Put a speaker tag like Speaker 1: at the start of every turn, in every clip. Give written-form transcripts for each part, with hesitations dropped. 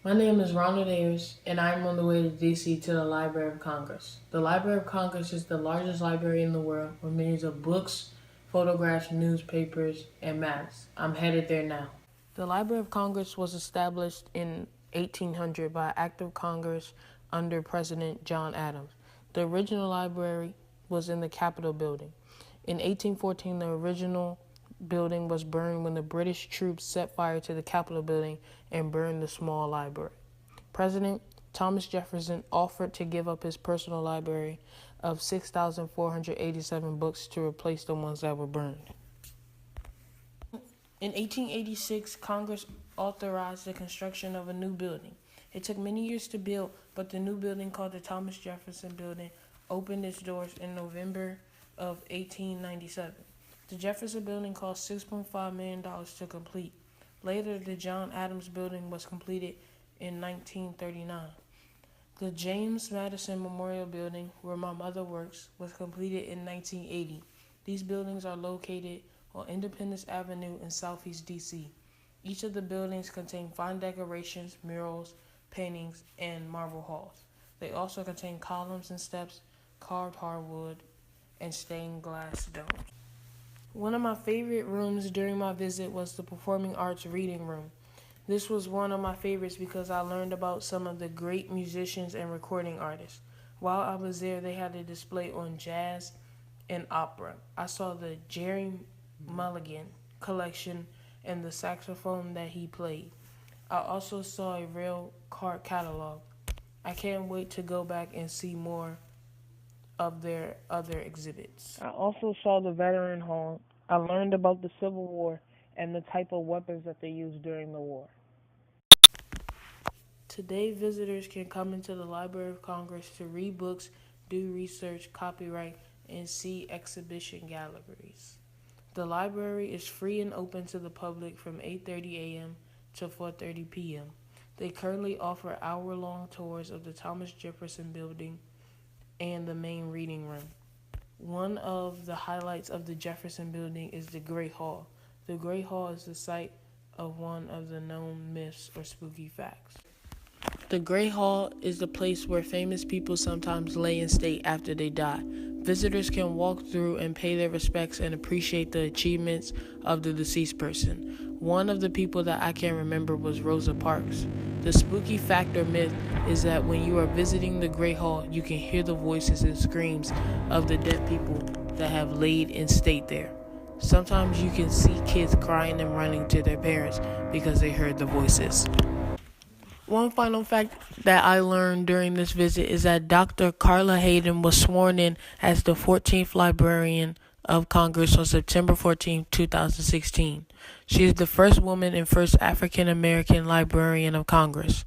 Speaker 1: My name is Ronald Ayers, and I'm on the way to DC to the Library of Congress. The Library of Congress is the largest library in the world with millions of books, photographs, newspapers, and maps. I'm headed there now. The Library of Congress was established in 1800 by Act of Congress under President John Adams. The original library was in the Capitol building. In 1814, the original building was burned when the British troops set fire to the Capitol building and burned the small library. President Thomas Jefferson offered to give up his personal library of 6,487 books to replace the ones that were burned. In 1886, Congress authorized the construction of a new building. It took many years to build, but the new building, called the Thomas Jefferson Building, opened its doors in November of 1897. The Jefferson Building cost $6.5 million to complete. Later, the John Adams Building was completed in 1939. The James Madison Memorial Building, where my mother works, was completed in 1980. These buildings are located on Independence Avenue in Southeast DC. Each of the buildings contain fine decorations, murals, paintings, and marble halls. They also contain columns and steps, carved hardwood, and stained glass domes. One of my favorite rooms during my visit was the Performing Arts Reading Room. This was one of my favorites because I learned about some of the great musicians and recording artists. While I was there, they had a display on jazz and opera. I saw the Jerry Mulligan collection and the saxophone that he played. I also saw a rail car catalog. I can't wait to go back and see more of their other exhibits. I also saw the Veteran Hall. I learned about the Civil War and the type of weapons that they used during the war. Today, visitors can come into the Library of Congress to read books, do research, copyright, and see exhibition galleries. The library is free and open to the public from 8:30 a.m. to 4:30 p.m. They currently offer hour-long tours of the Thomas Jefferson Building and the main reading room. One of the highlights of the Jefferson Building is the Great Hall. The Great Hall is the site of one of the known myths or spooky facts. The Great Hall is the place where famous people sometimes lay in state after they die. Visitors can walk through and pay their respects and appreciate the achievements of the deceased person. One of the people that I can remember was Rosa Parks. The spooky fact or myth is that when you are visiting the Great Hall, you can hear the voices and screams of the dead people that have laid in state there. Sometimes you can see kids crying and running to their parents because they heard the voices. One final fact that I learned during this visit is that Dr. Carla Hayden was sworn in as the 14th Librarian of Congress on September 14, 2016. She is the first woman and first African American Librarian of Congress.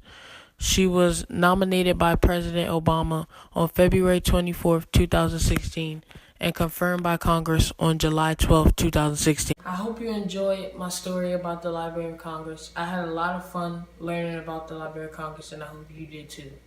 Speaker 1: She was nominated by President Obama on February 24, 2016, and confirmed by Congress on July 12, 2016. I hope you enjoyed my story about the Library of Congress. I had a lot of fun learning about the Library of Congress, and I hope you did too.